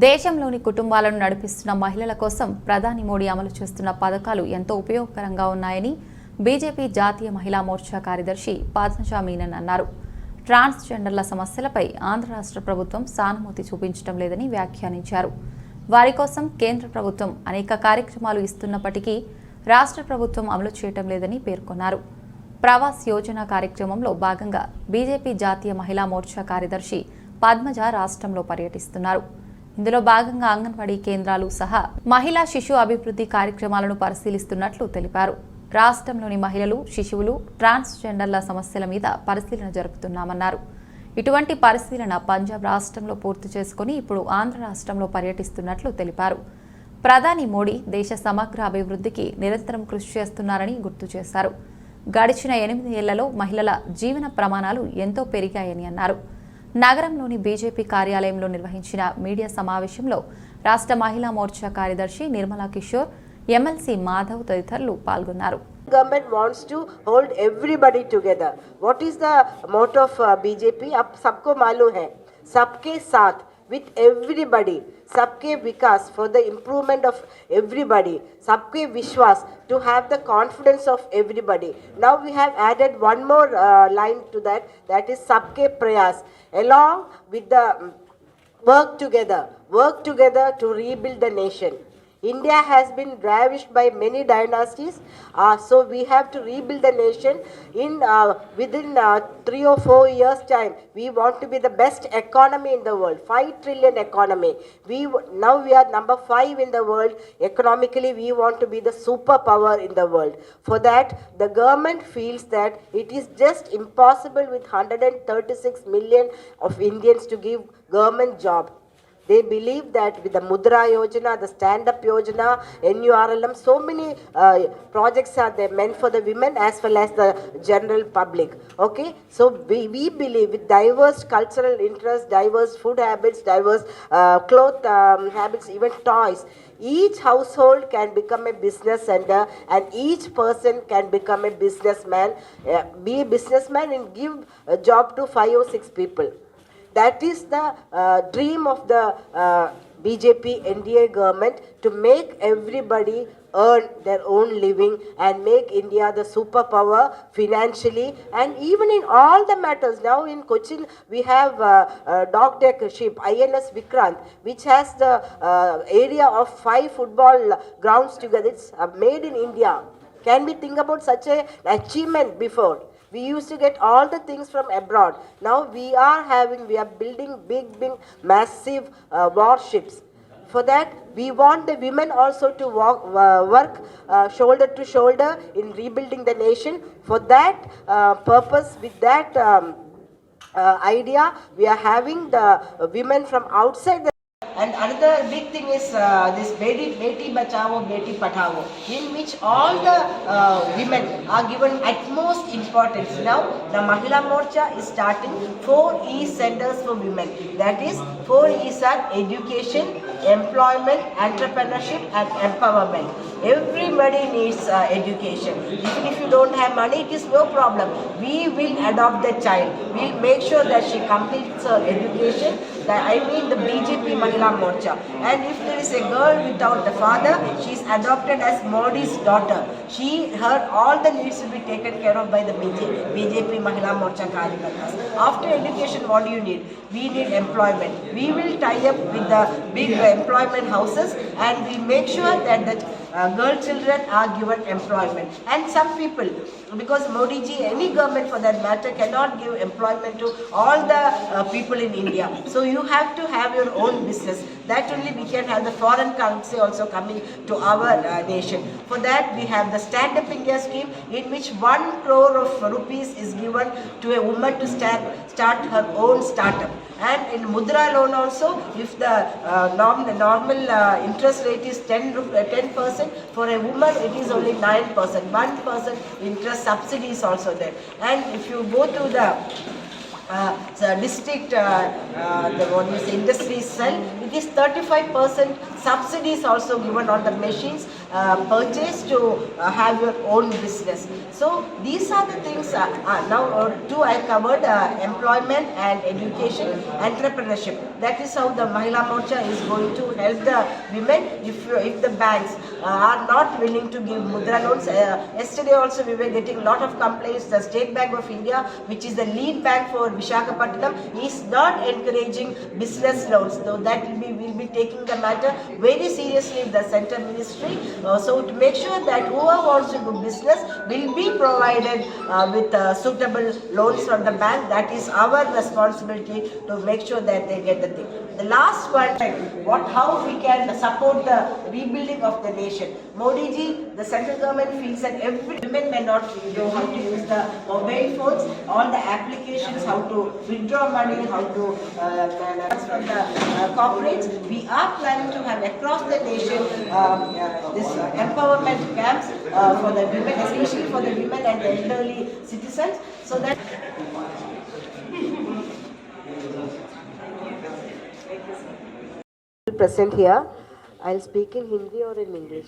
దేశంలోని కుటుంబాలను నడిపిస్తున్న మహిళల కోసం ప్రధాని మోడీ అమలు చేస్తున్న పథకాలు ఎంతో ఉపయోగకరంగా ఉన్నాయని బీజేపీ జాతీయ మహిళా మోర్చా కార్యదర్శి పద్మజ మీనన్ అన్నారు. ట్రాన్స్జెండర్ల సమస్యలపై ఆంధ్ర రాష్ట్ర ప్రభుత్వం సానుభూతి చూపించడం లేదని వ్యాఖ్యానించారు. వారి కోసం కేంద్ర ప్రభుత్వం అనేక కార్యక్రమాలు ఇస్తున్నప్పటికీ రాష్ట్ర ప్రభుత్వం అమలు చేయడం లేదని పేర్కొన్నారు. ప్రవాస్ యోజన కార్యక్రమంలో భాగంగా బీజేపీ జాతీయ మహిళా మోర్చా కార్యదర్శి పద్మజ రాష్ట్రంలో పర్యటిస్తున్నారు. ఇందులో భాగంగా అంగన్వాడీ కేంద్రాలు సహా మహిళా శిశు అభివృద్ధి కార్యక్రమాలను పరిశీలిస్తున్నట్లు తెలిపారు. రాష్ట్రంలోని మహిళలు, శిశువులు, ట్రాన్స్జెండర్ల సమస్యల మీద పరిశీలన జరుపుతున్నామన్నారు. ఇటువంటి పరిశీలన పంజాబ్ రాష్ట్రంలో పూర్తి చేసుకుని ఇప్పుడు ఆంధ్ర రాష్ట్రంలో పర్యటిస్తున్నట్లు తెలిపారు. ప్రధాని మోడీ దేశ సమగ్ర అభివృద్ధికి నిరంతరం కృషి చేస్తున్నారని గుర్తు చేశారు. గడిచిన 8 ఏళ్లలో మహిళల జీవన ప్రమాణాలు ఎంతో పెరిగాయని అన్నారు. నగరంలోని బీజేపీ కార్యాలయంలో నిర్వహించిన మీడియా సమావేశంలో రాష్ట్ర మహిళా మోర్చా కార్యదర్శి నిర్మలా కిషోర్, ఎమ్మెల్సీ మాధవ్ తదితరులు పాల్గొన్నారు. Government wants to hold everybody together. What is the motto of BJP? अब सबको मालूम है, सबके साथ, with everybody, सबके विकास, for the improvement of everybody, सबके विश्वास, to have the confidence of everybody. Now we have added one more line to that, that is सबके प्रयास, along with the work together to rebuild the nation. India has been ravished by many dynasties, so we have to rebuild the nation in within 3 or 4 years' time. We want to be the best economy in the world, 5 trillion economy. Now we are number 5 in the world. Economically, we want to be the superpower in the world. For that, the government feels that it is just impossible with 136 million of Indians to give government job. They believe that with the Mudra Yojana, the Stand-Up Yojana, NURLM, so many projects are there meant for the women as well as the general public. Okay, so we believe with diverse cultural interests, diverse food habits, diverse cloth habits, even toys, each household can become a business center and each person can become a businessman, be a businessman and give a job to 5 or 6 people. That is the dream of the BJP NDA government, to make everybody earn their own living and make India the superpower financially and even in all the matters. Now in Cochin we have dock deck ship INS Vikrant, which has the area of 5 football grounds together. It's made in India. Can we think about such an achievement before? We used to get all the things from abroad. Now we are building big, massive warships. For that, we want the women also to work shoulder to shoulder in rebuilding the nation. For that purpose, with that idea, we are having the women from outside. And another big thing is this Beti Bachao, Beti Padhao, in which all the women are given utmost importance. Now the Mahila Morcha is starting 4 E centers for women. That is, 4 E's are education, employment, entrepreneurship and empowerment. Everybody needs education. Even if you don't have money, it is no problem. We will adopt the child. We'll make sure that she completes her education. I mean the BJP Mahila Morcha. And if there is a girl without the father, she is adopted as Modi's daughter. Her all the needs will be taken care of by the BJP Mahila Morcha Karyakartas. After education, what do you need? We need employment. We will tie up with the big employment houses and we make sure that the girl children are given employment. And some people, because Modi ji, any government for that matter, cannot give employment to all the people in India. So you have to have your own business. That only we can have the foreign currency also coming to our nation. For that we have the Stand-Up India scheme, in which 1 crore of rupees is given to a woman to start her own startup. And in Mudra loan also, if the normal interest rate is 10%, for a woman it is only 9%. 1% interest subsidy is also there. And if you go to the district industry cell, it is 35% subsidies also given on the machines purchase to have your own business. So these are the things. Now two I covered employment and education, entrepreneurship. That is how the Mahila Morcha is going to help the women. If the banks are not willing to give mudra loans, yesterday also we were getting a lot of complaints. The State Bank of India, which is the lead bank for Visakhapatnam, is not encouraging business loans. So that will be taking the matter very seriously with the Centre Ministry. So to make sure that whoever wants to do business will be provided with suitable loans from the bank. That is our responsibility to make sure that they get the thing. The last one, how we can support the rebuilding of the nation. Modi ji, the central government feels that every women may not know how to use the mobile phones, all the applications, how to withdraw money, how to from the corporates. We are planning to have across the nation this empowerment camps for the women, especially for the women and the elderly citizens, so that present here. I'll speak in Hindi or in English?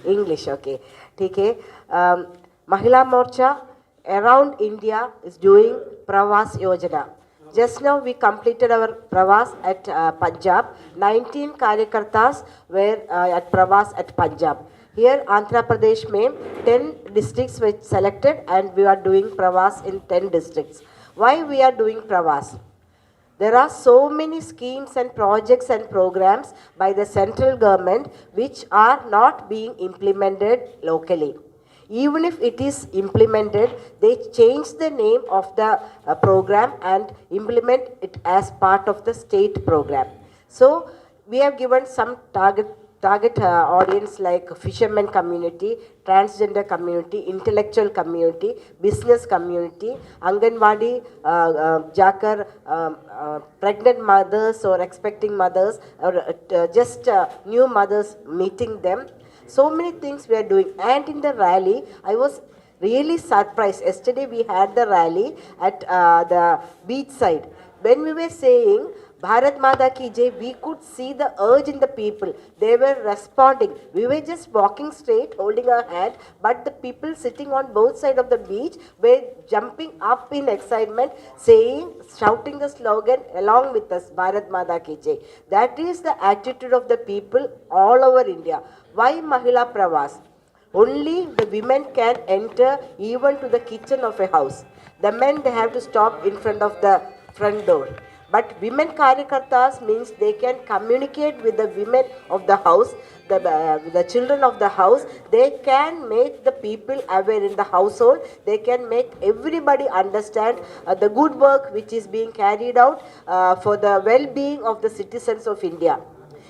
English, okay. Okay. Mahila Morcha around India is doing Pravas Yojana. Just now we completed our Pravas at Punjab. 19 Karyakartas were at Pravas at Punjab. Here Andhra Pradesh mein 10 districts were selected and we are doing Pravas in 10 districts. Why we are doing Pravas? There are so many schemes and projects and programs by the central government which are not being implemented locally. Even if it is implemented, they change the name of the program and implement it as part of the state program. So we have given some target audience like fishermen community, transgender community, intellectual community, business community, Anganwadi, Jakar, pregnant mothers or expecting mothers, or just new mothers, meeting them. So many things we are doing. And in the rally, I was really surprised. Yesterday we had the rally at the beach side. When we were saying Bharat Mata Ki Jai, we could see the urge in the people. They were responding. We were just walking straight, holding our hand, but the people sitting on both sides of the beach were jumping up in excitement, saying, shouting the slogan along with us, Bharat Mata Ki Jai. That is the attitude of the people all over India. Why Mahila Pravas? Only the women can enter even to the kitchen of a house. The men, they have to stop in front of the front door. But women Karyakartas means they can communicate with the women of the house, the children of the house. They can make the people aware in the household. They can make everybody understand the good work which is being carried out for the well-being of the citizens of India.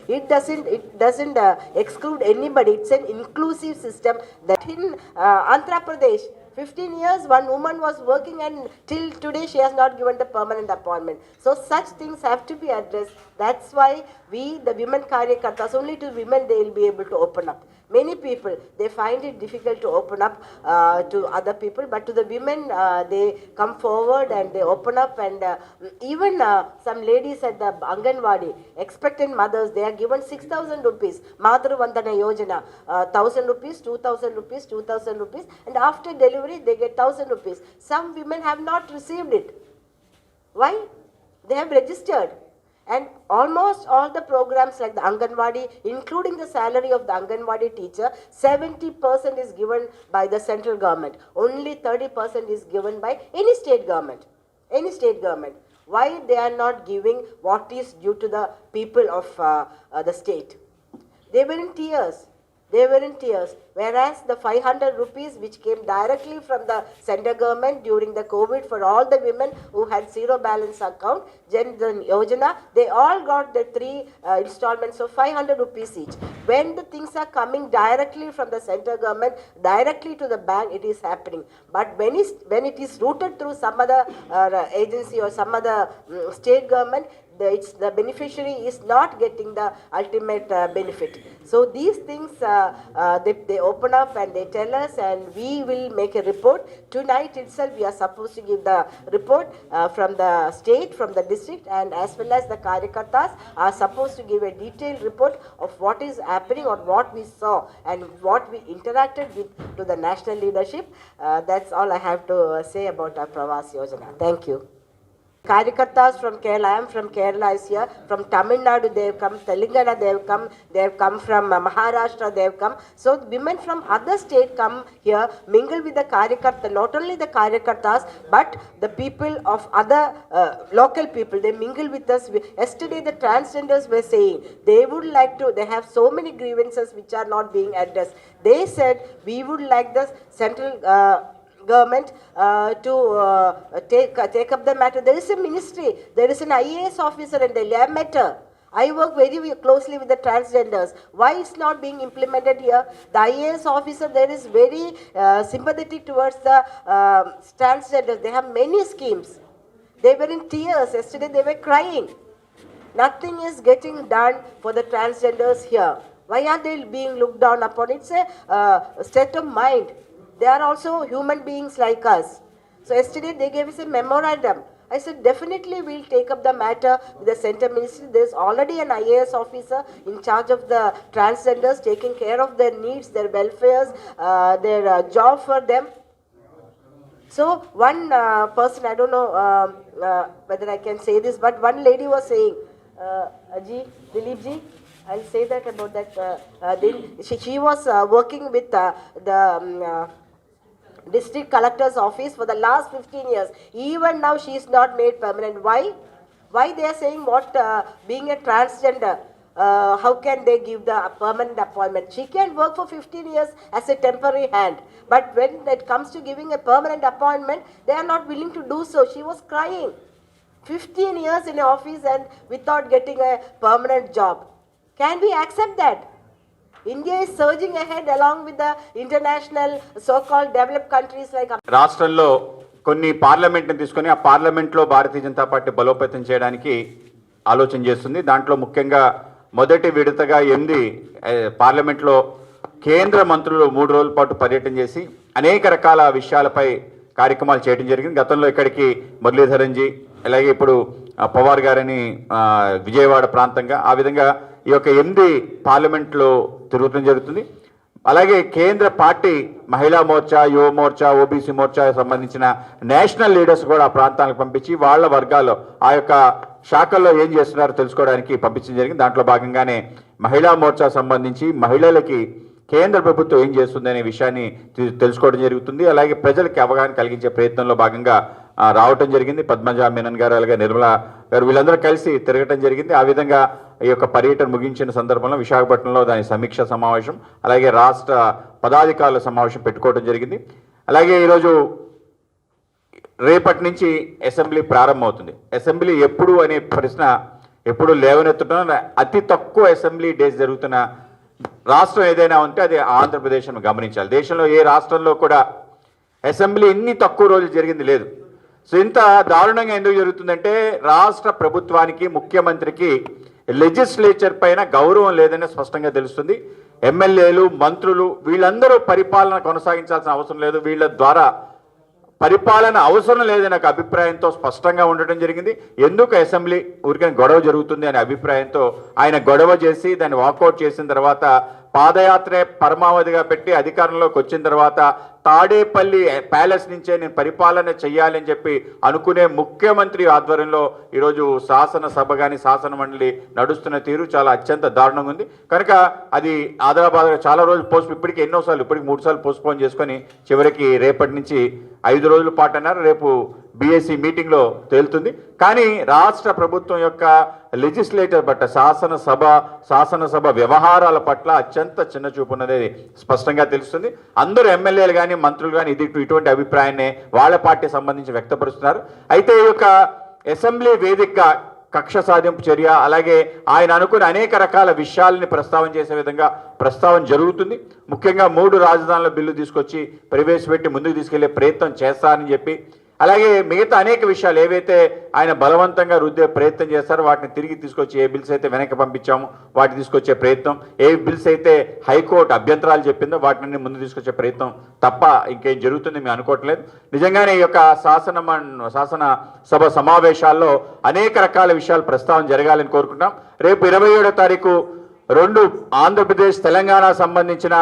It doesn't exclude anybody. It's an inclusive system. That in Andhra Pradesh, 15 years, one woman was working and till today she has not given the permanent appointment. So such things have to be addressed. That's why we, the women Karyakartas, only to women they will be able to open up. Many people, they find it difficult to open up to other people, but to the women, they come forward and they open up. And even some ladies at the Anganwadi, expectant mothers, they are given 6,000 rupees, Madhur Vandana Yojana, 1,000 rupees, 2,000 rupees, 2,000 rupees, and after delivery, they get 1,000 rupees. Some women have not received it. Why? They have registered. And almost all the programs like the Anganwadi, including the salary of the Anganwadi teacher, 70% is given by the central government. Only 30% is given by any state government. Any state government. Why they are not giving what is due to the people of the state? They were in tears. They were in tears. Whereas the 500 rupees which came directly from the central government during the COVID for all the women who had zero balance account, Jan Dhan Yojana, they all got the 3 installments of 500 rupees each. When the things are coming directly from the central government, directly to the bank, it is happening. But when it is routed through some other agency or some other state government, the beneficiary is not getting the ultimate benefit. So these things they open up and they tell us, and we will make a report. Tonight itself we are supposed to give the report from the state, from the district, and as well as the Karyakartas are supposed to give a detailed report of what is happening or what we saw and what we interacted with to the national leadership. That's all I have to say about our Pravas Yojana. Thank you. Karyakartas from Kerala, I am from Kerala is here, from Tamil Nadu they have come, Telangana they have come from Maharashtra they have come. So women from other state come here, mingle with the Karyakartas, not only the Karyakartas but the people of other local people, they mingle with us. Yesterday the transgenders were saying they would like to, they have so many grievances which are not being addressed. They said we would like the central government to take up the matter. There is a ministry, there is an IAS officer in Delhi. I met her. I work very closely with the transgenders. Why it's not being implemented here? The IAS officer there is very sympathetic towards the transgenders. They have many schemes. They were in tears. Yesterday they were crying. Nothing is getting done for the transgenders here. Why are they being looked down upon? It's a state of mind. They are also human beings like us. So yesterday they gave us a memorandum. I said definitely we'll take up the matter with the Centre Ministry. There's already an IAS officer in charge of the transgenders, taking care of their needs, their welfares, their job for them. So one person, I don't know whether I can say this, but one lady was saying, Dilip ji, I'll say that about that. She was working with the district collector's office for the last 15 years. Even now she is not made permanent. Why? Why they are saying what being a transgender, how can they give the permanent appointment? She can work for 15 years as a temporary hand. But when it comes to giving a permanent appointment, they are not willing to do so. She was crying. 15 years in an office and without getting a permanent job. Can we accept that? India is surging ahead along with the international so-called developed countries like రాష్ట్రంలో కొన్ని పార్లమెంట్ని తీసుకొని ఆ పార్లమెంట్లో Bharatiya Janata party బలోపేతం చేయడానికి ఆలోచన చేస్తుంది. దాంట్లో ముఖ్యంగా మొదటి విడతగా 8 పార్లమెంట్లో కేంద్ర మంత్రులు 3 రోజుల పాటు పర్యటన చేసి అనేక రకాల విషయాలపై కార్యక్రమాలు చేయడం జరిగింది. గతంలో ఇక్కడికి మురళీధరన్ జీ, అలాగే ఇప్పుడు పవార్ గారని విజయవాడ ప్రాంతంగా, ఆ విధంగా ఈ యొక్క 8 పార్లమెంట్లో తిరుగుతూ జరుగుతుంది. అలాగే కేంద్ర పార్టీ మహిళా మోర్చా, యువ మోర్చా, ఓబీసీ మోర్చా సంబంధించిన నేషనల్ లీడర్స్ కూడా ఆ ప్రాంతాలకు పంపించి వాళ్ళ వర్గాల్లో ఆ యొక్క శాఖల్లో ఏం చేస్తున్నారో తెలుసుకోవడానికి పంపించడం జరిగింది. దాంట్లో భాగంగానే మహిళా మోర్చా సంబంధించి మహిళలకి కేంద్ర ప్రభుత్వం ఏం చేస్తుంది అనే విషయాన్ని తెలుసుకోవడం జరుగుతుంది. అలాగే ప్రజలకి అవగాహన కలిగించే ప్రయత్నంలో భాగంగా రావటం జరిగింది. పద్మజ మీనన్ గారు, అలాగే నిర్మలా గారు వీళ్ళందరూ కలిసి తిరగటం జరిగింది. ఆ విధంగా ఈ యొక్క పర్యటన ముగించిన సందర్భంలో విశాఖపట్నంలో దాని సమీక్ష సమావేశం, అలాగే రాష్ట్ర పదాధికారుల సమావేశం పెట్టుకోవడం జరిగింది. అలాగే ఈరోజు రేపటి నుంచి అసెంబ్లీ ప్రారంభమవుతుంది. అసెంబ్లీ ఎప్పుడు అనే ప్రశ్న ఎప్పుడు లేవనెత్తడం, అతి తక్కువ అసెంబ్లీ డేస్ జరుగుతున్న రాష్ట్రం ఏదైనా ఉంటే అది ఆంధ్రప్రదేశ్ను గమనించాలి. దేశంలో ఏ రాష్ట్రంలో కూడా అసెంబ్లీ ఇన్ని తక్కువ రోజులు జరిగింది లేదు. సో ఇంత దారుణంగా ఎందుకు జరుగుతుందంటే రాష్ట్ర ప్రభుత్వానికి, ముఖ్యమంత్రికి లెజిస్లేచర్ పైన గౌరవం లేదని స్పష్టంగా తెలుస్తుంది. ఎమ్మెల్యేలు, మంత్రులు వీళ్ళందరూ పరిపాలన కొనసాగించాల్సిన అవసరం లేదు, వీళ్ళ ద్వారా పరిపాలన అవసరం లేదనే ఒక అభిప్రాయంతో స్పష్టంగా ఉండటం జరిగింది. ఎందుకు అసెంబ్లీ ఊరికైనా గొడవ జరుగుతుంది అనే అభిప్రాయంతో ఆయన గొడవ చేసి దాన్ని వాకౌట్ చేసిన తర్వాత పాదయాత్రే పరమావధిగా పెట్టి అధికారంలోకి వచ్చిన తర్వాత తాడేపల్లి ప్యాలెస్ నుంచే నేను పరిపాలన చెయ్యాలని చెప్పి అనుకునే ముఖ్యమంత్రి ఆధ్వర్యంలో ఈరోజు శాసనసభ కానీ శాసన మండలి నడుస్తున్న తీరు చాలా అత్యంత దారుణంగా ఉంది. కనుక అది ఆదరాబాద్గా చాలా రోజులు ఇప్పటికి 3 సార్లు పోస్ట్పోన్ చేసుకొని చివరికి రేపటి నుంచి 5 రోజుల పాటు అన్నారు. రేపు బీఎస్సీ మీటింగ్లో తేలుతుంది. కానీ రాష్ట్ర ప్రభుత్వం యొక్క లెజిస్లేటర్ పట్ల, శాసనసభ వ్యవహారాల పట్ల అత్యంత చిన్న చూపు ఉన్నది స్పష్టంగా తెలుస్తుంది. అందరూ ఎమ్మెల్యేలు కానీ మంత్రులు కానీ ఇటువంటి అభిప్రాయాన్ని వాళ్ళ పార్టీ సంబంధించి వ్యక్తపరుస్తున్నారు. అయితే ఈ యొక్క అసెంబ్లీ వేదికగా కక్ష సాధింపు చర్య, అలాగే ఆయన అనుకున్న అనేక రకాల విషయాలని ప్రస్తావన చేసే విధంగా ప్రస్తావన జరుగుతుంది. ముఖ్యంగా 3 రాజధానుల బిల్లు తీసుకొచ్చి ప్రవేశపెట్టి ముందుకు తీసుకెళ్లే ప్రయత్నం చేస్తారని చెప్పి, అలాగే మిగతా అనేక విషయాలు ఏవైతే ఆయన బలవంతంగా రుద్దే ప్రయత్నం చేస్తారో వాటిని తిరిగి తీసుకొచ్చి ఏ బిల్స్ అయితే వెనక్కి పంపించామో వాటిని తీసుకొచ్చే ప్రయత్నం, ఏ బిల్స్ అయితే హైకోర్టు అభ్యంతరాలు చెప్పిందో వాటిని ముందు తీసుకొచ్చే ప్రయత్నం తప్ప ఇంకేం జరుగుతుంది మేము అనుకోవట్లేదు. నిజంగానే ఈ యొక్క శాసనసభ సమావేశాల్లో అనేక రకాల విషయాలు ప్రస్తావన జరగాలని కోరుకుంటాం. రేపు 27వ తారీఖు 2 ఆంధ్రప్రదేశ్ తెలంగాణ సంబంధించిన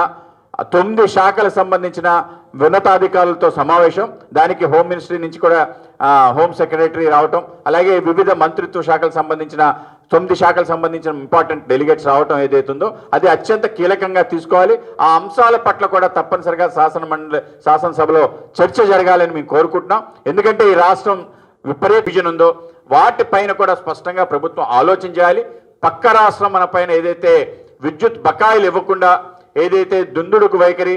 9 శాఖలకు సంబంధించిన ఉన్నతాధికారులతో సమావేశం. దానికి హోమ్ మినిస్ట్రీ నుంచి కూడా హోమ్ సెక్రటరీ రావటం, అలాగే వివిధ మంత్రిత్వ శాఖలకు సంబంధించిన 9 శాఖలకు సంబంధించిన ఇంపార్టెంట్ డెలిగేట్స్ రావటం ఏదైతుందో అది అత్యంత కీలకంగా తీసుకోవాలి. ఆ అంశాల పట్ల కూడా తప్పనిసరిగా శాసనసభలో చర్చ జరగాలని మేము కోరుకుంటున్నాం. ఎందుకంటే ఈ రాష్ట్రం విపరీత విజన్ ఉందో వాటిపైన కూడా స్పష్టంగా ప్రభుత్వం ఆలోచన చేయాలి. పక్క రాష్ట్రం మన పైన ఏదైతే విద్యుత్ బకాయిలు ఇవ్వకుండా ఏదైతే దుందుడుకు వైఖరి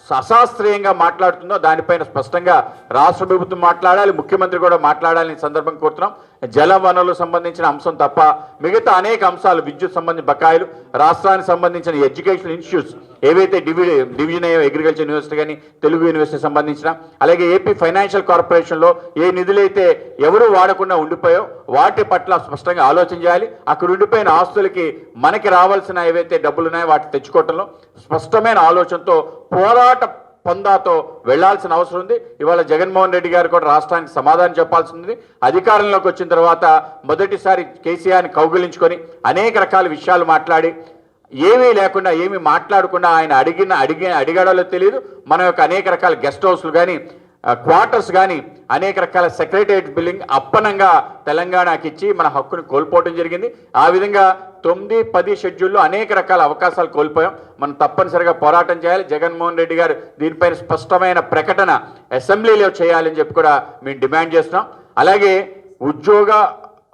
అశాస్త్రీయంగా మాట్లాడుతుందో దానిపైన స్పష్టంగా రాష్ట్ర ప్రభుత్వం మాట్లాడాలి, ముఖ్యమంత్రి కూడా మాట్లాడాలని సందర్భం కోరుతున్నాం. జల వనరులకు సంబంధించిన అంశం తప్ప మిగతా అనేక అంశాలు, విద్యుత్ సంబంధించిన బకాయిలు, రాష్ట్రానికి సంబంధించిన ఎడ్యుకేషన్ ఇన్స్టిట్యూట్స్ ఏవైతే డివిజన్ అగ్రికల్చర్ యూనివర్సిటీ కానీ తెలుగు యూనివర్సిటీ సంబంధించిన, అలాగే ఏపీ ఫైనాన్షియల్ కార్పొరేషన్లో ఏ నిధులైతే ఎవరు వాడకుండా ఉండిపోయో వాటి పట్ల స్పష్టంగా ఆలోచన చేయాలి. అక్కడ ఉండిపోయిన ఆస్తులకి మనకి రావాల్సిన ఏవైతే డబ్బులు ఉన్నాయో వాటి తెచ్చుకోవటంలో స్పష్టమైన ఆలోచనతో పోరాట పొందాతో వెళ్లాల్సిన అవసరం ఉంది. ఇవాళ జగన్మోహన్ రెడ్డి గారు కూడా రాష్ట్రానికి సమాధానం చెప్పాల్సి ఉంది. అధికారంలోకి వచ్చిన తర్వాత మొదటిసారి కేసీఆర్ని కౌగిలించుకొని అనేక రకాల విషయాలు మాట్లాడి ఏమీ లేకుండా ఏమీ మాట్లాడకుండా ఆయన అడిగాడో తెలియదు. మన యొక్క అనేక రకాల గెస్ట్ హౌస్లు కానీ క్వార్టర్స్ కానీ అనేక రకాల సెక్రటరియట్ బిల్డింగ్ అప్పనంగా తెలంగాణకి ఇచ్చి మన హక్కుని కోల్పోవడం జరిగింది. ఆ విధంగా 9, 10 షెడ్యూల్లో అనేక రకాల అవకాశాలు కోల్పోయాం. మనం తప్పనిసరిగా పోరాటం చేయాలి. జగన్మోహన్ రెడ్డి గారు దీనిపైన స్పష్టమైన ప్రకటన అసెంబ్లీలో చేయాలని చెప్పి కూడా మేము డిమాండ్ చేస్తున్నాం. అలాగే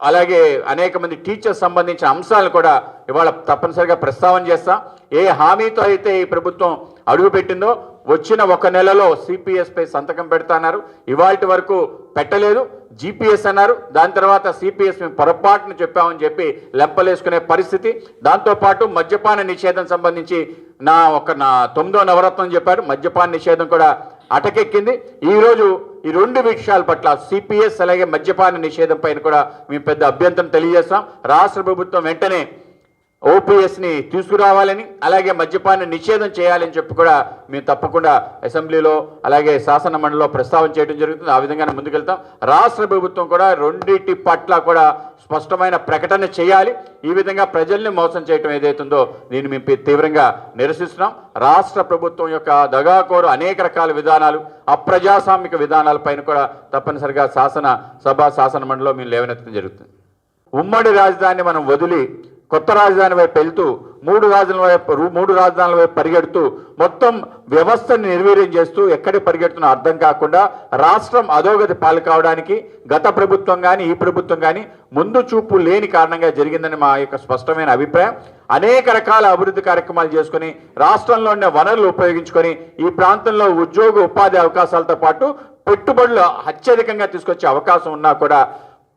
అలాగే అనేక మంది టీచర్స్ సంబంధించిన అంశాలను కూడా ఇవాళ తప్పనిసరిగా ప్రస్తావన చేస్తాం. ఏ హామీతో అయితే ఈ ప్రభుత్వం అడుగుపెట్టిందో వచ్చిన 1 నెలలో సిపిఎస్ పై సంతకం పెడతాన్నారు, ఇవాల్టి వరకు పెట్టలేదు. జిపిఎస్ అన్నారు, దాని తర్వాత సిపిఎస్ మేము పొరపాటును చెప్పామని చెప్పి లెంపలేసుకునే పరిస్థితి. దాంతోపాటు మద్యపాన నిషేధం సంబంధించి నా 9వ నవరత్నం చెప్పారు, మద్యపాన నిషేధం కూడా అటకెక్కింది. ఈరోజు ఈ 2 విషయాల పట్ల సిపిఎస్ అలాగే మద్యపాన నిషేధం పైన కూడా మేము పెద్ద అభ్యంతరం తెలియజేస్తాం. రాష్ట్ర ప్రభుత్వం వెంటనే ఓపీఎస్ని తీసుకురావాలని అలాగే మద్యపాన నిషేధం చేయాలని చెప్పి కూడా మేము తప్పకుండా అసెంబ్లీలో అలాగే శాసన మండలిలో ప్రస్తావన చేయడం జరుగుతుంది. ఆ విధంగానే ముందుకెళ్తాం. రాష్ట్ర ప్రభుత్వం కూడా రెండింటి పట్ల కూడా స్పష్టమైన ప్రకటన చేయాలి. ఈ విధంగా ప్రజల్ని మోసం చేయడం ఏదైతుందో దీన్ని మేము తీవ్రంగా నిరసిస్తున్నాం. రాష్ట్ర ప్రభుత్వం యొక్క దగాకోరు అనేక రకాల విధానాలు, అప్రజాస్వామిక విధానాలపైన కూడా తప్పనిసరిగా శాసన మండలిలో మేము లేవనెత్తడం జరుగుతుంది. ఉమ్మడి రాజధానిని మనం వదిలి కొత్త రాజధాని వైపు వెళ్తూ 3 రాజధానుల వైపు పరిగెడుతూ మొత్తం వ్యవస్థని నిర్వీర్యం చేస్తూ ఎక్కడికి పరిగెడుతున్నా అర్థం కాకుండా రాష్ట్రం అధోగతి పాలు కావడానికి గత ప్రభుత్వం కానీ ఈ ప్రభుత్వం కానీ ముందు చూపు లేని కారణంగా జరిగిందని మా యొక్క స్పష్టమైన అభిప్రాయం. అనేక రకాల అభివృద్ధి కార్యక్రమాలు చేసుకుని రాష్ట్రంలో ఉన్న వనరులు ఉపయోగించుకొని ఈ ప్రాంతంలో ఉపాధి అవకాశాలతో పాటు పెట్టుబడులు అత్యధికంగా తీసుకొచ్చే అవకాశం ఉన్నా కూడా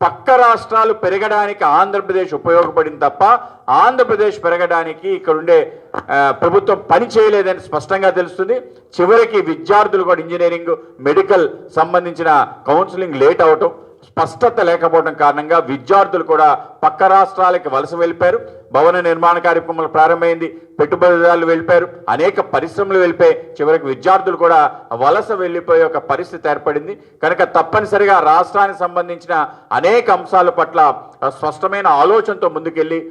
పక్క రాష్ట్రాలు పెరగడానికి ఆంధ్రప్రదేశ్ ఉపయోగపడింది తప్ప ఆంధ్రప్రదేశ్ పెరగడానికి ఇక్కడ ఉండే ప్రభుత్వం పని చేయలేదని స్పష్టంగా తెలుస్తుంది. చివరికి విద్యార్థులు కూడా ఇంజనీరింగ్, మెడికల్ సంబంధించిన కౌన్సిలింగ్ లేట్ అవటం, స్పష్టత లేకపోవడం కారణంగా విద్యార్థులు కూడా పక్క రాష్ట్రాలకి వలస వెళ్ళిపోయారు. భవన నిర్మాణ కార్యక్రమాలు ప్రారంభమైంది, పెట్టుబడిదారులు వెళ్ళిపోయారు, అనేక పరిశ్రమలు వెళ్ళిపోయి చివరికి విద్యార్థులు కూడా వలస వెళ్ళిపోయే ఒక పరిస్థితి ఏర్పడింది. కనుక తప్పనిసరిగా రాష్ట్రానికి సంబంధించిన అనేక అంశాల పట్ల స్పష్టమైన ఆలోచనతో ముందుకెళ్ళి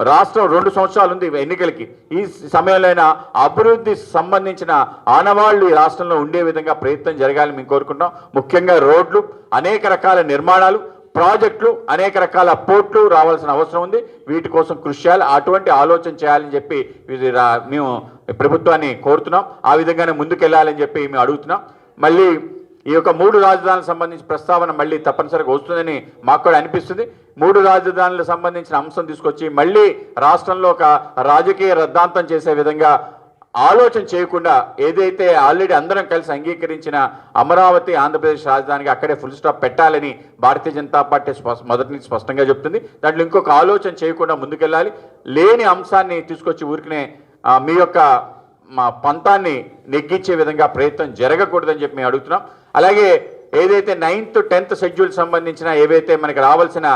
రాష్ట్రం 2 సంవత్సరాలు ఉంది ఎన్నికలకి, ఈ సమయంలో అభివృద్ధి సంబంధించిన ఆనవాళ్లు ఈ రాష్ట్రంలో ఉండే విధంగా ప్రయత్నం జరగాలని మేము కోరుకుంటాం. ముఖ్యంగా రోడ్లు, అనేక రకాల నిర్మాణాలు, ప్రాజెక్టులు, అనేక రకాల పోర్ట్లు రావాల్సిన అవసరం ఉంది. వీటి కోసం కృషి చేయాలి, అటువంటి ఆలోచన చేయాలని చెప్పి మేము ప్రభుత్వాన్ని కోరుతున్నాం. ఆ విధంగానే ముందుకెళ్లాలని చెప్పి మేము అడుగుతున్నాం. మళ్ళీ ఈ యొక్క 3 రాజధానులకు సంబంధించి ప్రస్తావన మళ్ళీ తప్పనిసరిగా వస్తుందని మాకు కూడా అనిపిస్తుంది. 3 రాజధానులకు సంబంధించిన అంశం తీసుకొచ్చి మళ్ళీ రాష్ట్రంలో ఒక రాజకీయ రద్దాంతం చేసే విధంగా ఆలోచన చేయకుండా ఏదైతే ఆల్రెడీ అందరం కలిసి అంగీకరించిన అమరావతి ఆంధ్రప్రదేశ్ రాజధానికి అక్కడే ఫుల్ స్టాప్ పెట్టాలని భారతీయ జనతా పార్టీ మొదటి నుంచి స్పష్టంగా చెప్తుంది. దాంట్లో ఇంకొక ఆలోచన చేయకుండా ముందుకెళ్ళాలి. లేని అంశాన్ని తీసుకొచ్చి ఊరికనే మీ యొక్క మా పంతాన్ని నెగ్గించే విధంగా ప్రయత్నం జరగకూడదని చెప్పి మేము అడుగుతున్నాం. అలాగే ఏదైతే 9th 10th షెడ్యూల్ సంబంధించిన ఏవైతే మనకి రావాల్సిన